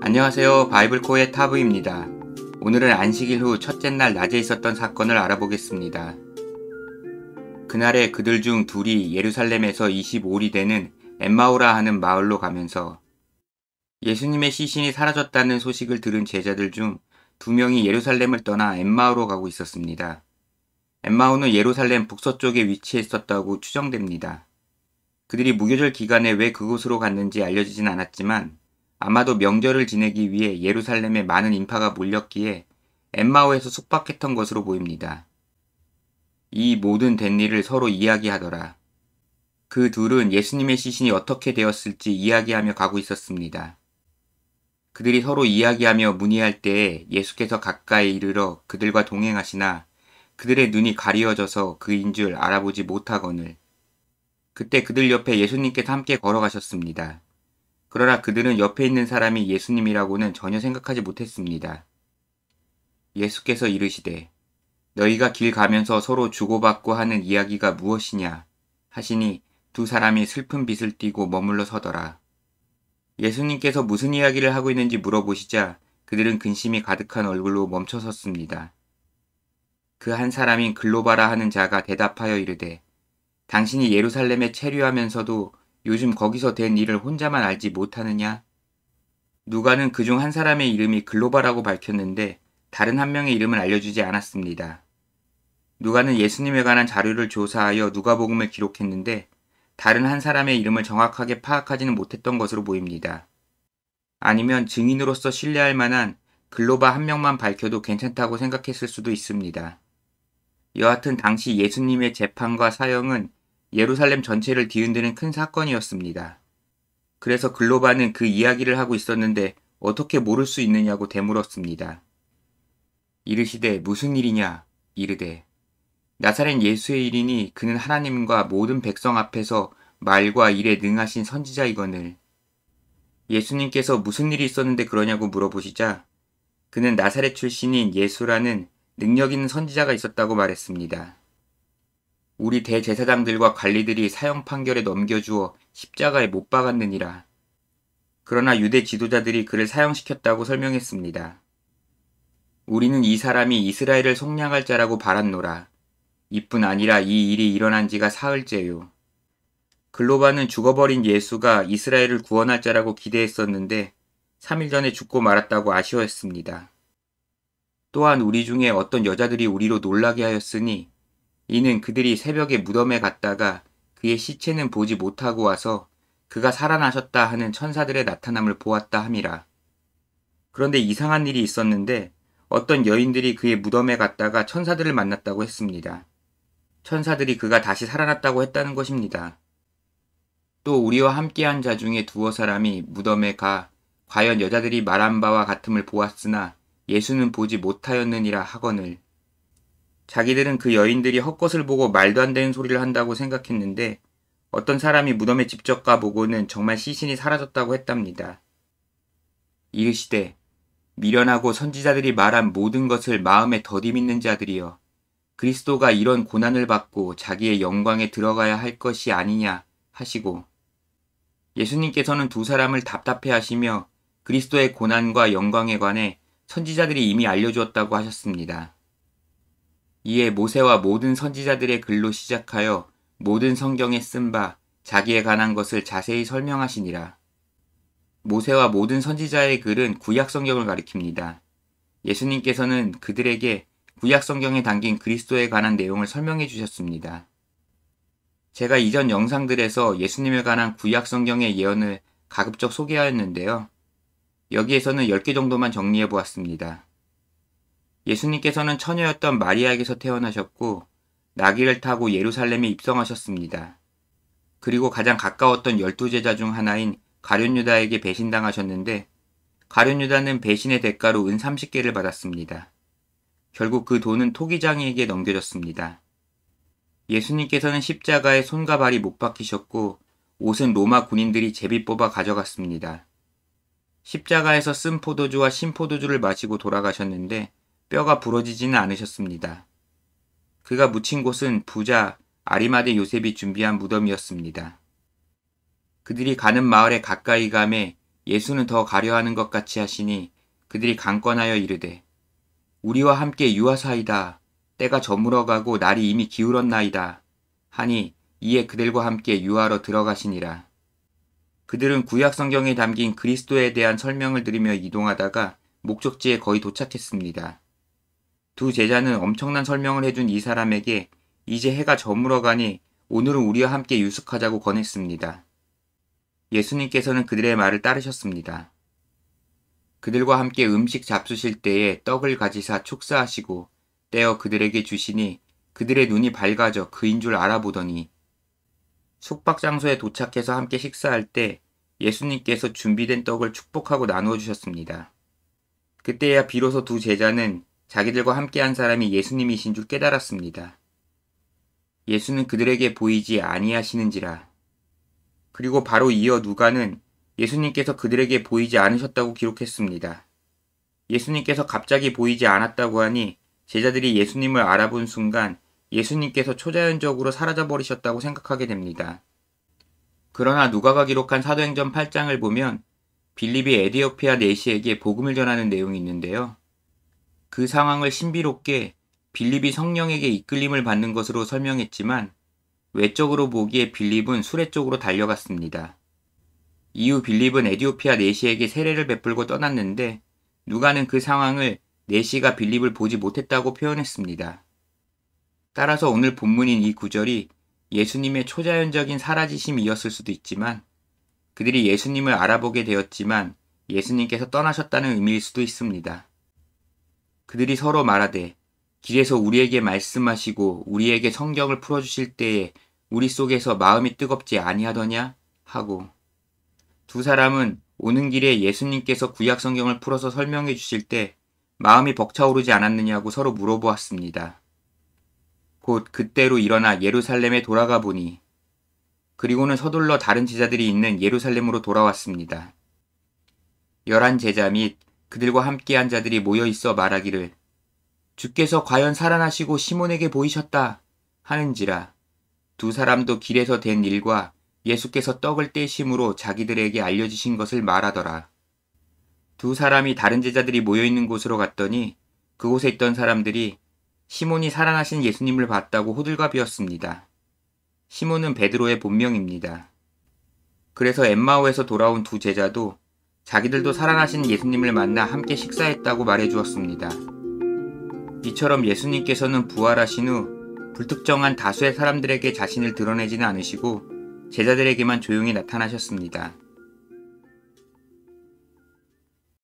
안녕하세요. 바이블코의 타브입니다. 오늘은 안식일 후 첫째 날 낮에 있었던 사건을 알아보겠습니다. 그날에 그들 중 둘이 예루살렘에서 25리 되는 엠마오라 하는 마을로 가면서 예수님의 시신이 사라졌다는 소식을 들은 제자들 중 2명이 예루살렘을 떠나 엠마오로 가고 있었습니다. 엠마오는 예루살렘 북서쪽에 위치해 있었다고 추정됩니다. 그들이 무교절 기간에 왜 그곳으로 갔는지 알려지진 않았지만 아마도 명절을 지내기 위해 예루살렘에 많은 인파가 몰렸기에 엠마오에서 숙박했던 것으로 보입니다. 이 모든 된 일을 서로 이야기하더라. 그 둘은 예수님의 시신이 어떻게 되었을지 이야기하며 가고 있었습니다. 그들이 서로 이야기하며 문의할 때에 예수께서 가까이 이르러 그들과 동행하시나 그들의 눈이 가리어져서 그인 줄 알아보지 못하거늘. 그때 그들 옆에 예수님께서 함께 걸어가셨습니다. 그러나 그들은 옆에 있는 사람이 예수님이라고는 전혀 생각하지 못했습니다. 예수께서 이르시되 너희가 길 가면서 서로 주고받고 하는 이야기가 무엇이냐 하시니 두 사람이 슬픈 빛을 띠고 머물러 서더라. 예수님께서 무슨 이야기를 하고 있는지 물어보시자 그들은 근심이 가득한 얼굴로 멈춰 섰습니다. 그 한 사람인 글로바라 하는 자가 대답하여 이르되 당신이 예루살렘에 체류하면서도 요즘 거기서 된 일을 혼자만 알지 못하느냐? 누가는 그중 한 사람의 이름이 글로바라고 밝혔는데 다른 한 명의 이름을 알려주지 않았습니다. 누가는 예수님에 관한 자료를 조사하여 누가복음을 기록했는데 다른 한 사람의 이름을 정확하게 파악하지는 못했던 것으로 보입니다. 아니면 증인으로서 신뢰할 만한 글로바 한 명만 밝혀도 괜찮다고 생각했을 수도 있습니다. 여하튼 당시 예수님의 재판과 사형은 예루살렘 전체를 뒤흔드는 큰 사건이었습니다. 그래서 글로바는 그 이야기를 하고 있었는데 어떻게 모를 수 있느냐고 되물었습니다. 이르시되 무슨 일이냐? 이르되 나사렛 예수의 일이니 그는 하나님과 모든 백성 앞에서 말과 일에 능하신 선지자이거늘. 예수님께서 무슨 일이 있었는데 그러냐고 물어보시자 그는 나사렛 출신인 예수라는 능력 있는 선지자가 있었다고 말했습니다. 우리 대제사장들과 관리들이 사형 판결에 넘겨주어 십자가에 못 박았느니라. 그러나 유대 지도자들이 그를 사형시켰다고 설명했습니다. 우리는 이 사람이 이스라엘을 속량할 자라고 바랐노라. 이뿐 아니라 이 일이 일어난 지가 사흘째요. 글로바는 죽어버린 예수가 이스라엘을 구원할 자라고 기대했었는데 3일 전에 죽고 말았다고 아쉬워했습니다. 또한 우리 중에 어떤 여자들이 우리로 놀라게 하였으니 이는 그들이 새벽에 무덤에 갔다가 그의 시체는 보지 못하고 와서 그가 살아나셨다 하는 천사들의 나타남을 보았다 함이라. 그런데 이상한 일이 있었는데 어떤 여인들이 그의 무덤에 갔다가 천사들을 만났다고 했습니다. 천사들이 그가 다시 살아났다고 했다는 것입니다. 또 우리와 함께한 자 중에 두어 사람이 무덤에 가 과연 여자들이 말한 바와 같음을 보았으나 예수는 보지 못하였느니라 하거늘. 자기들은 그 여인들이 헛것을 보고 말도 안 되는 소리를 한다고 생각했는데 어떤 사람이 무덤에 직접 가보고는 정말 시신이 사라졌다고 했답니다. 이르시되 미련하고 선지자들이 말한 모든 것을 마음에 더디 믿는 자들이여 그리스도가 이런 고난을 받고 자기의 영광에 들어가야 할 것이 아니냐 하시고 예수님께서는 두 사람을 답답해 하시며 그리스도의 고난과 영광에 관해 선지자들이 이미 알려주었다고 하셨습니다. 이에 모세와 모든 선지자들의 글로 시작하여 모든 성경에 쓴 바 자기에 관한 것을 자세히 설명하시니라. 모세와 모든 선지자의 글은 구약 성경을 가리킵니다. 예수님께서는 그들에게 구약 성경에 담긴 그리스도에 관한 내용을 설명해 주셨습니다. 제가 이전 영상들에서 예수님에 관한 구약 성경의 예언을 가급적 소개하였는데요. 여기에서는 10개 정도만 정리해 보았습니다. 예수님께서는 처녀였던 마리아에게서 태어나셨고 나귀를 타고 예루살렘에 입성하셨습니다. 그리고 가장 가까웠던 12제자 중 하나인 가룟 유다에게 배신당하셨는데 가룟 유다는 배신의 대가로 은 30개를 받았습니다. 결국 그 돈은 토기장이에게 넘겨졌습니다. 예수님께서는 십자가에 손과 발이 못 박히셨고 옷은 로마 군인들이 제비 뽑아 가져갔습니다. 십자가에서 쓴 포도주와 신포도주를 마시고 돌아가셨는데 뼈가 부러지지는 않으셨습니다. 그가 묻힌 곳은 부자 아리마대 요셉이 준비한 무덤이었습니다. 그들이 가는 마을에 가까이 가매 예수는 더 가려하는 것 같이 하시니 그들이 강권하여 이르되 우리와 함께 유하사이다. 때가 저물어가고 날이 이미 기울었나이다. 하니 이에 그들과 함께 유하러 들어가시니라. 그들은 구약 성경에 담긴 그리스도에 대한 설명을 들으며 이동하다가 목적지에 거의 도착했습니다. 두 제자는 엄청난 설명을 해준 이 사람에게 이제 해가 저물어가니 오늘은 우리와 함께 유숙하자고 권했습니다. 예수님께서는 그들의 말을 따르셨습니다. 그들과 함께 음식 잡수실 때에 떡을 가지사 축사하시고 떼어 그들에게 주시니 그들의 눈이 밝아져 그인 줄 알아보더니 숙박 장소에 도착해서 함께 식사할 때 예수님께서 준비된 떡을 축복하고 나누어 주셨습니다. 그때야 비로소 두 제자는 자기들과 함께한 사람이 예수님이신 줄 깨달았습니다. 예수는 그들에게 보이지 아니하시는지라. 그리고 바로 이어 누가는 예수님께서 그들에게 보이지 않으셨다고 기록했습니다. 예수님께서 갑자기 보이지 않았다고 하니 제자들이 예수님을 알아본 순간 예수님께서 초자연적으로 사라져버리셨다고 생각하게 됩니다. 그러나 누가가 기록한 사도행전 8장을 보면 빌립이 에디오피아 내시에게 복음을 전하는 내용이 있는데요. 그 상황을 신비롭게 빌립이 성령에게 이끌림을 받는 것으로 설명했지만 외적으로 보기에 빌립은 수레 쪽으로 달려갔습니다. 이후 빌립은 에디오피아 내시에게 세례를 베풀고 떠났는데 누가는 그 상황을 내시가 빌립을 보지 못했다고 표현했습니다. 따라서 오늘 본문인 이 구절이 예수님의 초자연적인 사라지심이었을 수도 있지만 그들이 예수님을 알아보게 되었지만 예수님께서 떠나셨다는 의미일 수도 있습니다. 그들이 서로 말하되 길에서 우리에게 말씀하시고 우리에게 성경을 풀어주실 때에 우리 속에서 마음이 뜨겁지 아니하더냐 하고 두 사람은 오는 길에 예수님께서 구약 성경을 풀어서 설명해 주실 때 마음이 벅차오르지 않았느냐고 서로 물어보았습니다. 곧 그때로 일어나 예루살렘에 돌아가 보니 그리고는 서둘러 다른 제자들이 있는 예루살렘으로 돌아왔습니다. 11 제자 및 그들과 함께한 자들이 모여 있어 말하기를 주께서 과연 살아나시고 시몬에게 보이셨다 하는지라. 두 사람도 길에서 된 일과 예수께서 떡을 떼심으로 자기들에게 알려주신 것을 말하더라. 두 사람이 다른 제자들이 모여있는 곳으로 갔더니 그곳에 있던 사람들이 시몬이 살아나신 예수님을 봤다고 호들갑이었습니다. 시몬은 베드로의 본명입니다. 그래서 엠마오에서 돌아온 두 제자도 자기들도 살아나신 예수님을 만나 함께 식사했다고 말해주었습니다. 이처럼 예수님께서는 부활하신 후 불특정한 다수의 사람들에게 자신을 드러내지는 않으시고 제자들에게만 조용히 나타나셨습니다.